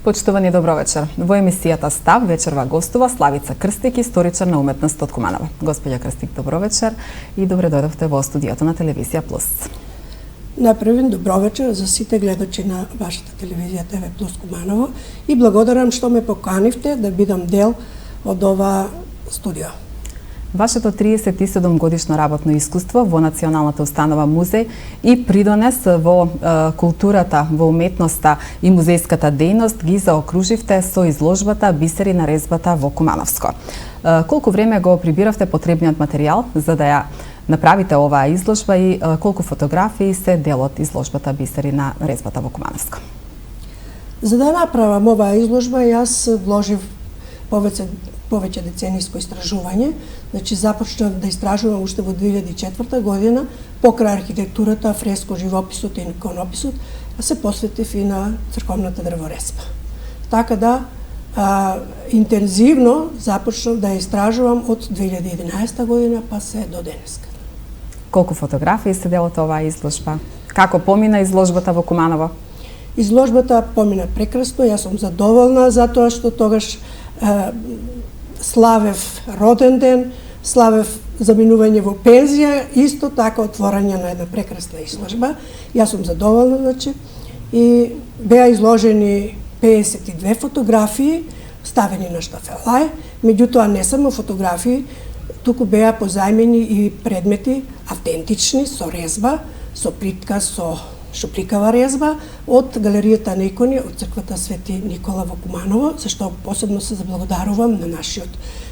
Почитувани добро вечер. Во емисијата Став вечерва гостува Славица Крстик, историчар на уметност од Куманово. Господја Крстик, добро вечер и добре дојдовте во студиото на Телевизија Плюс. Направен добро вечер за сите гледачи на вашата телевизија ТВ Плюс Куманово и благодарам што ме поканивте да бидам дел од ова студио. Вашето 37 годишно работно искуство во Националната установа музеј и придонес во културата, во уметноста и музејската дејност ги заокруживте со изложбата Бисери на резбата во Кумановско. Колку време го прибиравте потребниот материјал за да ја направите оваа изложба и колку фотографии се дел од изложбата Бисери на резбата во Кумановско? За да направам оваа изложба, јас вложив повеќе децениско истражување. Значи, започнав да истражувам уште во 2004 година, покрај архитектурата, фреско, живописот и иконописот, а се посветив и на црковната дрворезба. Така да, интензивно започнав да истражувам од 2011 година, па се до денеска. Колку фотографии се дел од оваа изложба? Како помина изложбата во Куманово? Изложбата помина прекрасно, јас сум задоволна затоа што тогаш славев роден ден, славев заминување во пензија, исто така отворање на една прекрасна изложба. Јас сум задоволна, значи, и беа изложени 52 фотографии, ставени на штафелај, меѓутоа не само фотографии, туку беа позајмени и предмети автентични, со резба, со плитка, со шуприкава резба од галеријата на икони од црквата Свети Никола во Куманово, за што посебно се заблагодарувам на нашиот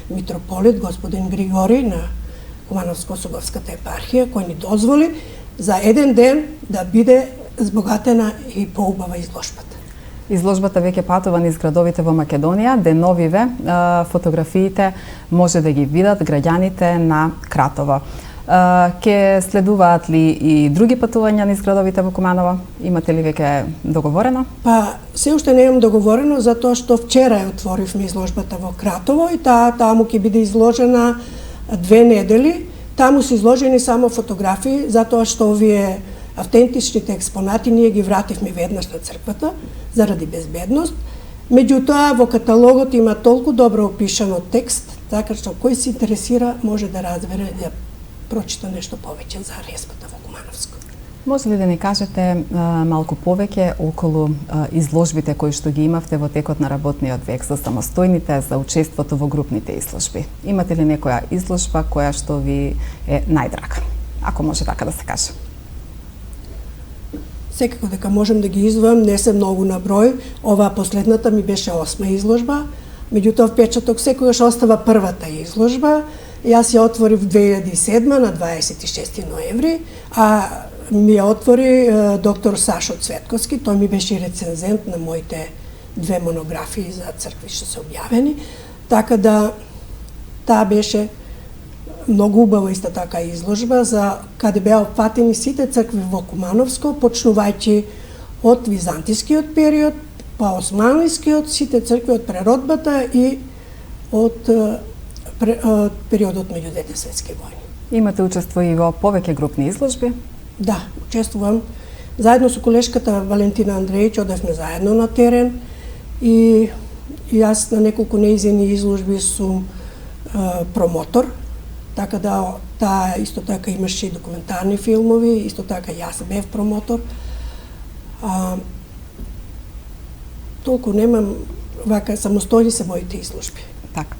митрополит господин Григори на Кумановско-Осоговската епархија, кој ни дозволи за еден ден да биде збогатена и поубава изложбата. Изложбата веќе патува низ градовите во Македонија, деновиве фотографиите може да ги видат граѓаните на Кратово. Ке следуваат ли и други патувања низ градовите во Куманово? Имате ли веќе договорено? Па, се уште не имам договорено, затоа што вчера ја отворивме изложбата во Кратово и таму ќе биде изложена 2 недели. Таму се изложени само фотографии, затоа што овие автентичните експонати ние ги вративме веднаш на црквата заради безбедност. Меѓутоа, во каталогот има толку добро опишано текст, така што кој се интересира може да разбере, да прочита нешто повеќе за резбата во Кумановско. Може ли да ни кажете малку повеќе околу изложбите кои што ги имавте во текот на работниот век, за самостојните, за учеството во групните изложби? Имате ли некоја изложба која што ви е најдрага? Ако може така да се каже. Секако дека можем да ги извојам, не се многу на број. Оваа последната ми беше 8-ма изложба, меѓутоа впечаток секогаш остава првата изложба. Јас ја отворив 2007 на 26 ноември, а ми ја отвори доктор Сашо Цветковски, тој ми беше рецензент на моите 2 монографии за цркви што се објавени, така да таа беше многу убава иста така изложба за каде беа опфатени сите цркви во Кумановско, почнувајќи од византискиот период, па османлискиот, сите цркви од преродбата и од периодот меѓу двете светски војни. Имате учество и во повеќе групни изложби? Да, учествувам. Заедно со колешката Валентина Андреевич одевме заедно на терен и јас на неколку неизени изложби сум промотор, така да таа исто така имаше и документарни филмови, исто така јас бев промотор. Толку немам, вака самостојни се моите изложби. Така.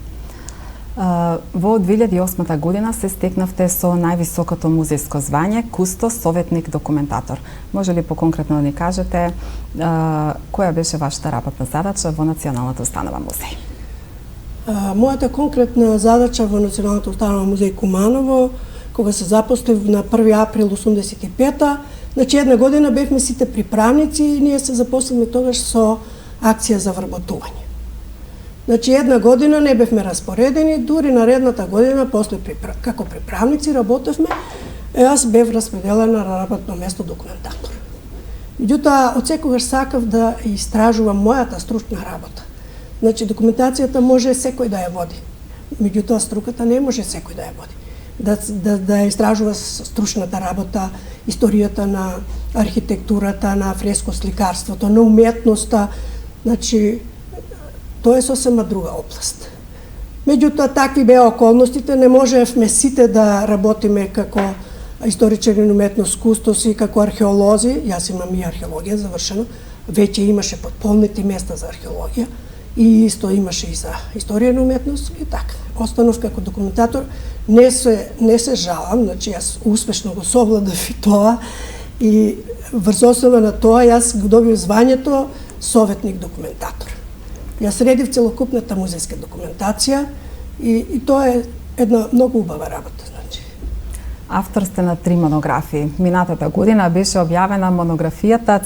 Во 2008 година се стекнавте со највисокото музејско звање кустос советник документатор. Може ли поконкретно да ни кажете која беше вашата работна задача во Националната установа музеј? Мојата конкретна задача во Националната установа музеј Куманово, кога се запослив на 1 април 85-та, значи една година бевме сите приправници и ние се запосливме тогаш со акција за вработување. Значи, една година не бевме распоредени, дури наредната година, после како приправници работевме, јас бев распределена на работно место документатор. Меѓутоа, од секогаш сакав да истражувам мојата стручна работа. Значи, документацијата може секој да ја води, меѓутоа струката не може секој да ја води. Да истражува стручната работа, историјата на архитектурата, на фреско сликарството, на уметноста, Значи, тоа е сосема друга област. Меѓутоа, такви беа околностите, не можевме сите да работиме како историчари на уметност, кустоси, како археолози. Јас имам и археологија завршено. Веќе имаше подполнети места за археологија и исто имаше и за историја на уметност и така. Останов како документатор, не се жалам, значи јас успешно го совладав и тоа и врз основа на тоа јас го добив звањето советник документатор. Јас редив целокупната музејска документација и тоа е една многу убава работа. Автор сте на 3 монографии. Минатата година беше објавена монографијата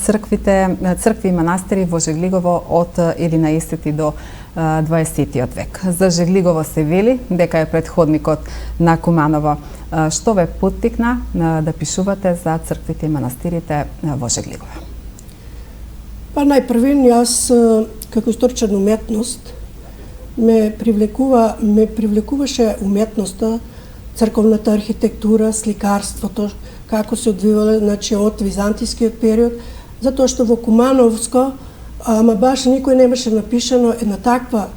Цркви и манастири во Жеглигово од 11 до 20 век. За Жеглигово се вели дека е предходникот на Куманово. Што ве поттикна да пишувате за црквите и манастирите во Жеглигово? Па најпрвен јас како историчар на уметност ме привлекуваше уметноста, црковната архитектура, сликарството, како се одвивале, значи од византискиот период, затоа што во Кумановско, ама баш никој немаше напишано една таква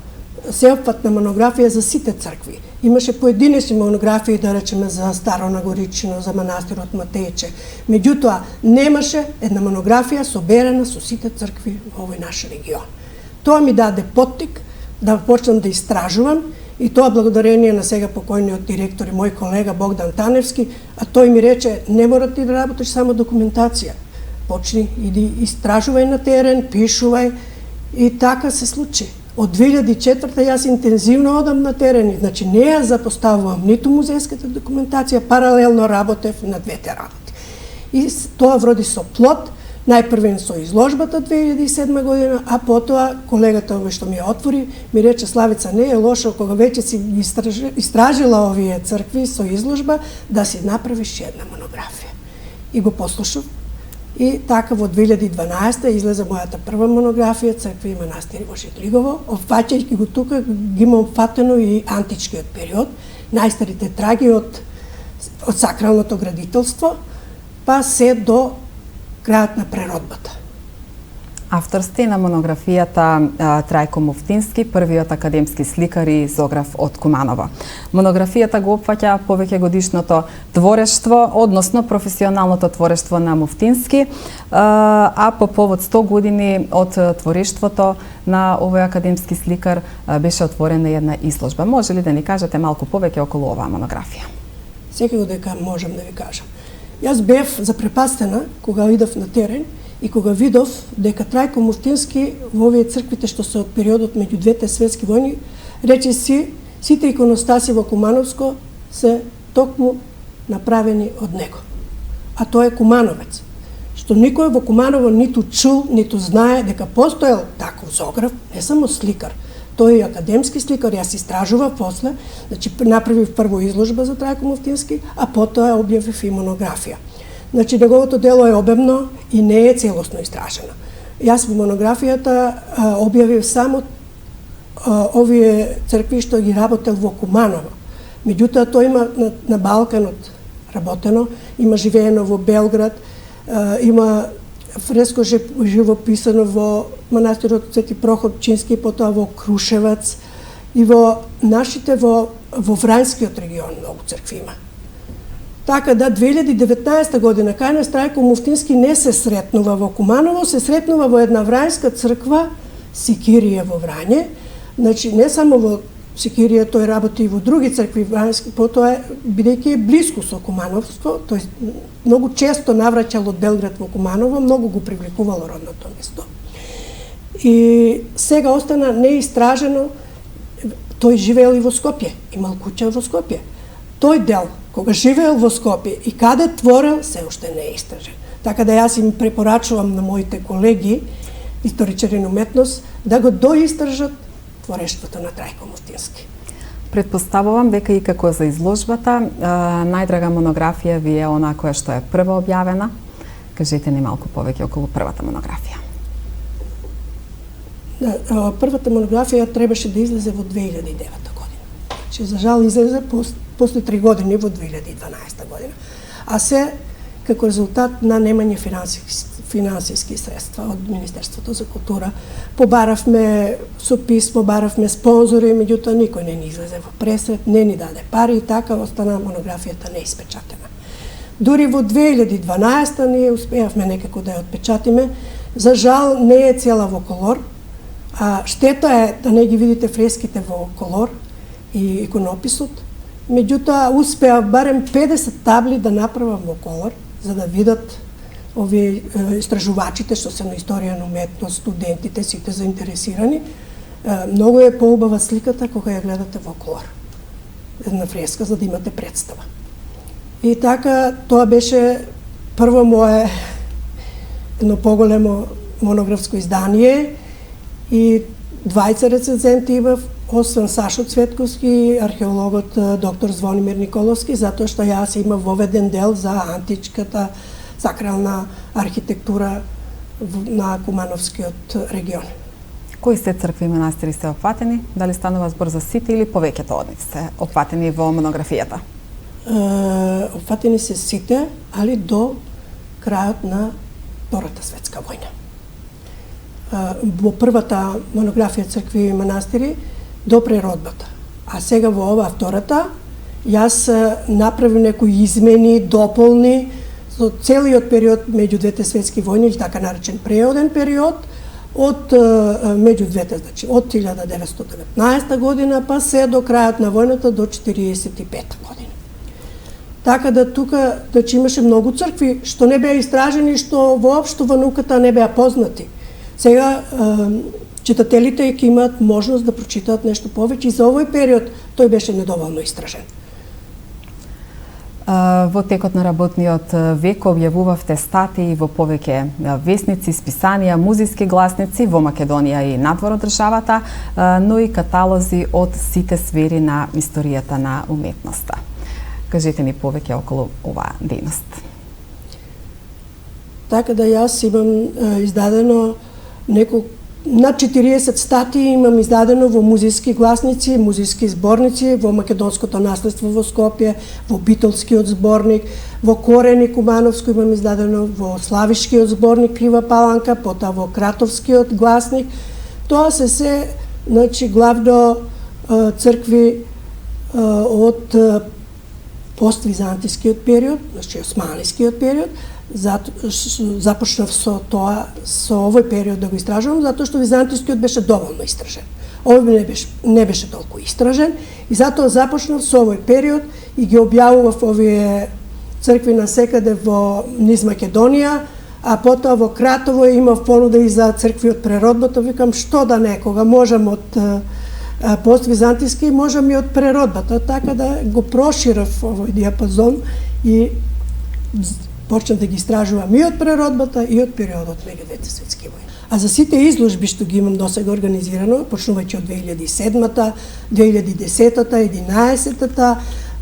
сеопфатна монографија за сите цркви. Имаше поединечни монографии, да речеме, за Старо Нагоричино, за манастирот Матејче. Меѓутоа, немаше една монографија соберена со сите цркви во овој наш регион. Тоа ми даде поттик да почнам да истражувам, и тоа благодарение на сега покојниот директор и мој колега Богдан Таневски, а тој ми рече, не мора ти да работиш само документација. Почни, иди, истражувај на терен, пишувај, и така се случи. Од 2004 јас интензивно одам на терен, значи не ја запоставувам ниту музејската документација, паралелно работев на двете работи. И тоа вроди со плод, најпрвен со изложбата 2007 година, а потоа колегата овој што ми ја отвори, ми рече, Славица, не е лошо кога веќе си истражила овие цркви со изложба, да си направиш една монографија. И го послушав. И така во 2012 излезе мојата прва монографија Цркви и манастири во Жеглигово, опфаќајќи го тука ги има опфатено и античкиот период, најстарите траги од сакралното градителство, па се до крајот на преродбата. Автор сте на монографијата Трајко Муфтински, првиот академски сликар и зограф од Куманово. Монографијата го опфаќа повеќе годишното творештво, односно професионалното творештво на Муфтински, а по повод 100 години од творештвото на овој академски сликар беше отворена една изложба. Може ли да ни кажете малку повеќе околу оваа монографија? Секако дека можам да ви кажам. Јас бев запрепастена кога идов на терен и кога видов дека Трајко Муфтински во овие црквите што се од периодот меѓу двете светски војни, рече си, сите иконостаси во Кумановско се токму направени од него. А тоа е кумановец. Што никој во Куманово ниту чул, ниту знае дека постоел таков зограф, не само сликар, тој е академски сликар, јас истражував после, значи направив прво изложба за Трајко Муфтински, а потоа објавив и монографија. Значи неговото дело е обемно и не е целосно истражено. Јас во монографијата објавив само овие цркви што ги работел во Куманово. Меѓутоа тој има на Балканот работено, има живеено во Белград, има фреско живописано во манастирот Свети Прохор Пчински, потоа во Крушевац и во нашите во Врањскиот регион многу цркви има. Така да 2019 година кај нас Трајко Муфтински не се сретнува во Куманово, се сретнува во една врањска црква Сикирија во Врање. Значи не само во Сикирија, тој работи и во други цркви врањски, потоа бидејќи е блиску со Кумановско, тој многу често навраќал од Белград во Куманово, многу го привлекувало родното место. И сега остана неистражено, тој живеел и во Скопје, имал куќа во Скопје. Тој дел, кога живеел во Скопје и каде творел, се уште не е истражен. Така да јас им препорачувам на моите колеги, историчари на уметност, да го доистражат творештвото на Трајко Муфтински. Предпоставувам дека и како за изложбата, најдрага монографија ви е она која што е прва објавена. Кажете ни малку повеќе околу првата монографија. Првата монографија требаше да излезе во 2009 година. Че за жал излезе после 3 години во 2012 година. А се како резултат на немање финансиски средства од Министерството за култура. Побаравме со писмо, баравме спонзори, меѓутоа никој не ни излезе во пресрет, не ни даде пари и така остана монографијата неиспечатена. Дури во 2012 ние успеавме некако да ја отпечатиме. За жал не е цела во колор, а штета е да не ги видите фреските во колор и иконописот. Меѓутоа успеав барем 50 табли да направам во колор, за да видат овие истражувачите што се на историја на уметност, студентите, сите заинтересирани. Многу е поубава сликата кога ја гледате во колор. Една фреска за да имате представа. И така тоа беше прво мое едно поголемо монографско издание и двајца рецензенти имав, освен Сашо Цветковски, археологот доктор Звонимир Николовски, затоа што јас имав воведен дел за античката сакрална архитектура на Кумановскиот регион. Кои се цркви и манастири се опфатени? Дали станува збор за сите или повеќето од нив се опфатени во монографијата? Опфатени се сите, али до крајот на Втората светска војна. Во првата монографија цркви и манастири до преродбата. А сега во ова втората, јас направив некои измени, дополни, со целиот период меѓу двете светски војни, или така наречен преоден период, од меѓу двете, значи од 1919 година па се до крајот на војната до 1945 година. Така да тука значи имаше многу цркви што не беа истражени, што воопшто во науката не беа познати. Сега читателите ќе имаат можност да прочитаат нешто повеќе и за овој период тој беше недоволно истражен. Во текот на работниот век објавувавте статии во повеќе весници, списанија, музиски гласници во Македонија и надвор од државата, но и каталози од сите сфери на историјата на уметноста. Кажете ни повеќе околу оваа дејност. Така да јас имам издадено над 40 статии имам издадено во музиски гласници, музиски зборници, во Македонското наследство во Скопје, во Битолскиот зборник, во Корени Кумановско имам издадено, во Славишкиот зборник Крива Паланка, потоа во Кратовскиот гласник. Тоа се значи главно цркви од поствизантискиот период, значи османискиот период. Започнав со тоа, со овој период да го истражувам, затоа што византискиот беше доволно истражен. Овој не беше толку истражен и затоа започнав со овој период и ги објавував овие цркви насекаде во низ Македонија, а потоа во Кратово имав понуда и за цркви од преродбата. Викам што да не, кога можам од поствизантиски, можам и од преродбата, така да го проширав овој диапазон и почнав да ги истражувам и од преродбата и од периодот меѓу двете светски војни. А за сите изложби што ги имам досега организирано, почнувајќи од 2007-та, 2010-та, 2011-та,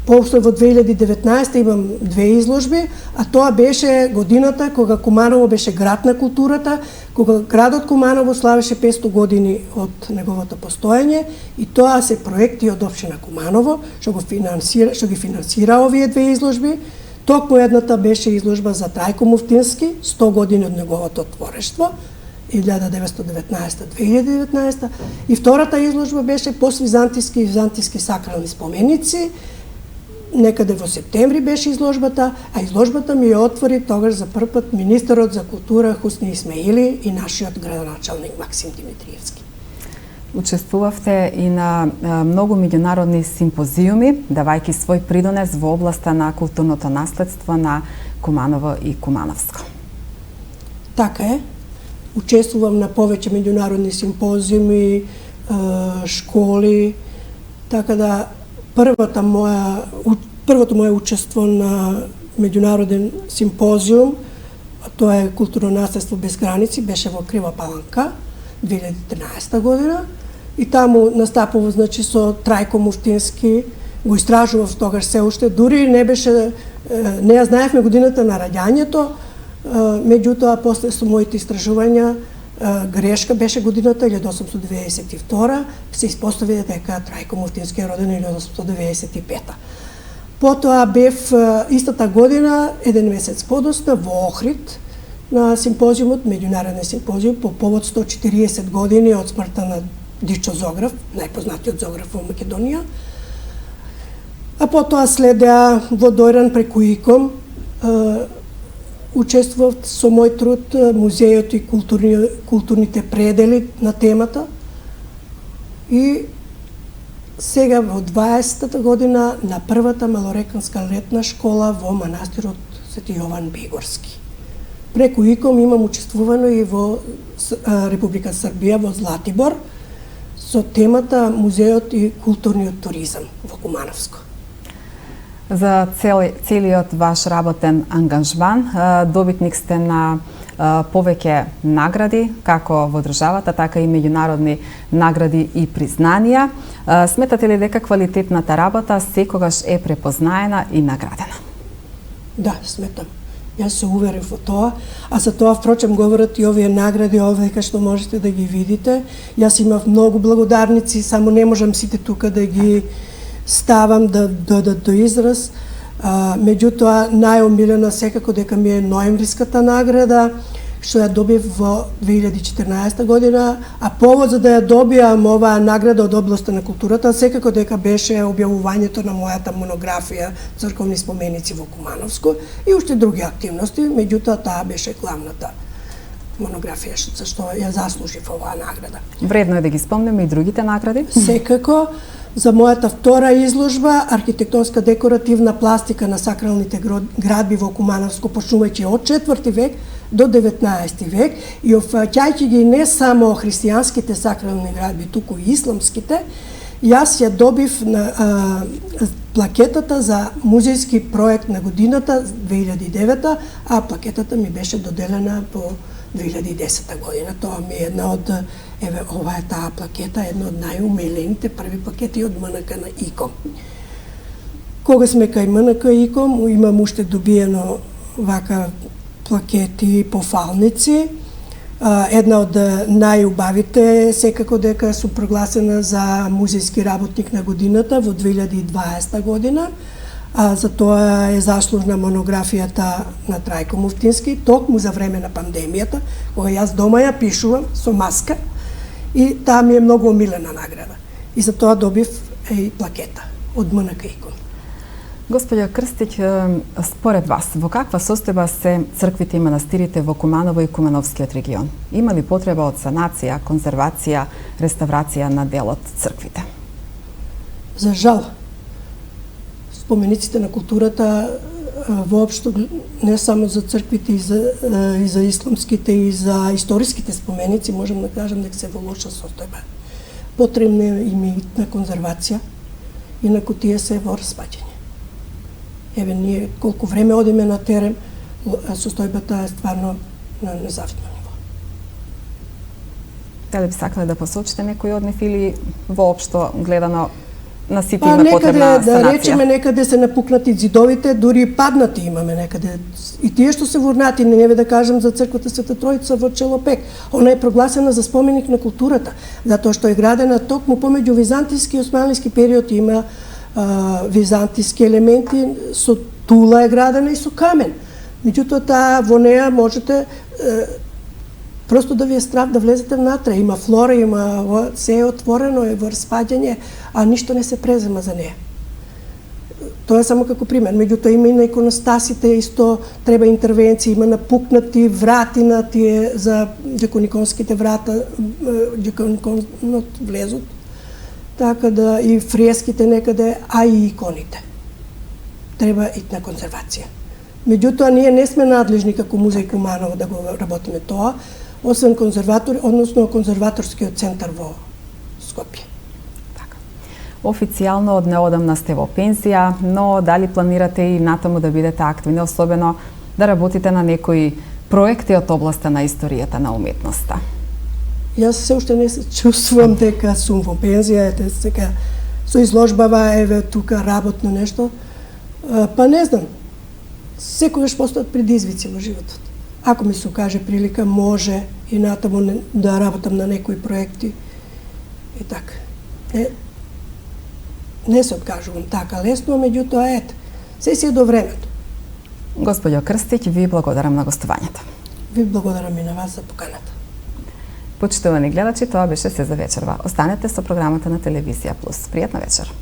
после во 2019 имам 2 изложби, а тоа беше годината кога Куманово беше град на културата, кога градот Куманово славеше 500 години од неговото постоење и тоа се проекти од општина Куманово што ги финансира овие 2 изложби. Токму едната беше изложба за Трајко Муфтински, 100 години од неговото творештво, 1919-2019, и втората изложба беше поствизантиски и византиски сакрални споменици. Некаде во септември беше изложбата, а изложбата ми ја отвори тогаш за прв пат министерот за култура Хусни Исмаили и нашиот градоначалник Максим Димитриевски. Учествувавте и на многу меѓународни симпозиуми, давајќи свој придонес во областа на културното наследство на Куманово и Кумановско. Така е. Учествувам на повеќе меѓународни симпозиуми, школи, така да првото мое учество на меѓународен симпозиум, тоа е културно наследство без граници, беше во Крива Паланка 2013 година. И таму настапува значи со Трајко Муфтински, го истражував тогаш се уште, дури не ја знаевме годината на раѓањето, меѓутоа после со моите истражувања грешка беше годината 1892, се испостави дека Трајко Муфтински е роден 1895. Потоа бев истата година, еден месец подоцна, во Охрид, на симпозиумот, меѓународен симпозиум, по повод 140 години од смртта на Дичо Зограф, најпознатиот зограф во Македонија. А потоа следеа во Дојран преку ИКОМ, учествував со мој труд музејот и културните предели на темата. И сега во 20-та година на првата малореканска летна школа во манастирот Свети Јован Бегорски. Преку ИКОМ имам учествувано и во Република Србија, во Златибор, со темата музејот и културниот туризам во Кумановско. За целиот ваш работен ангажман, добитник сте на повеќе награди, како во државата, така и меѓународни награди и признанија. Сметате ли дека квалитетната работа секогаш е препознаена и наградена? Да, сметам. Јас се уверив во тоа, а за тоа впрочем говорат и овие награди овде што можете да ги видите. Јас имав многу благодарници, само не можам сите тука да ги ставам да додат до израз. Меѓутоа, најомилена секако дека ми е ноемвриската награда, што ја добив во 2014 година, а повод за да ја добијам оваа награда од областа на културата, секако дека беше објавувањето на мојата монографија Црковни споменици во Кумановско и уште други активности, меѓутоа таа беше главната монографија за што ја заслужив оваа награда. Вредно е да ги спомнеме и другите награди? Секако. За мојата втора изложба, архитектонска декоративна пластика на сакралните градби во Кумановско, почнувајќи од 4 век до 19 век и офаќајќи ги не само христијанските сакрални градби, туку и исламските, јас ја добив на плакетата за музејски проект на годината 2009, а плакетата ми беше доделена по 2010 година. Тоа ми е една од, ова е таа плакета, една од најумилените први плакети од МНК на ИКОМ. Кога сме кај МНК ИКОМ, имам уште добиено вака плакети по фалници. Една од најубавите секако дека сум прогласена за музејски работник на годината во 2020 година. За тоа е заслужна монографијата на Трајко Муфтински, токму за време на пандемијата, кога јас дома ја пишувам со маска и таа ми е многу омилена награда. И за тоа добив и плакета од МНК ИКОМ. Господја Крстич, според вас, во каква состојба се црквите и манастирите во Куманово и Кумановскиот регион? Има ли потреба од санација, конзервација, реставрација на дел од црквите? За жал, спомениците на културата воопшто не само за црквите и за исламските и за историските споменици, можам да кажам дека се во лоша состојба. Потребна им е на конзервација, инаку тие се во распаѓање. Еве, ние колку време одиме на терен, состојбата е стварно на незавидно ниво. Дали би сакале да посочите некој од нив или воопшто гледано на сите има потребна санација? Да речеме, некаде се напукнати зидовите, дури и паднати имаме некаде. И тие што се вурнати, не да кажам за црквата Света Тројца во Челопек. Она е прогласена за споменик на културата, затоа што е градена токму помеѓу византиски и османлиски период, има византиски елементи, со тула е градена и со камен. Меѓутоа, таа во неа можете просто да ви е страв да влезете внатре. Има флора, има се е отворено, е во распаѓање, а ништо не се презема за неа. Тоа е само како пример. Меѓутоа има и на иконостасите, исто треба интервенција, има напукнати врати на тие за џекониконските врата, џекониконот влезот. Така да и фреските некаде, а и иконите. Треба и на конзервација. Меѓутоа, ние не сме надлежни како музеј Куманово да го работиме тоа, освен конзерватори, односно конзерваторскиот центар во Скопје. Така. Официјално од неодамна сте во пензија, но дали планирате и натаму да бидете активни, особено да работите на некои проекти од областа на историјата на уметноста? Јас се уште не се чувствувам дека сум во пензија, ете сега со изложбава, еве тука работно нешто. Па не знам, секогаш постојат предизвици во животот. Ако ми се окаже прилика, може и натаму да работам на некои проекти. И така. Не се откажувам така лесно, меѓутоа ете, Се си е до времето. Господјо Крстиќ, ви благодарам на гостувањето. Ви благодарам и на вас за поканата. Почитувани гледачи, тоа беше се за вечерва. Останете со програмата на Телевизија Плюс. Пријатна вечер.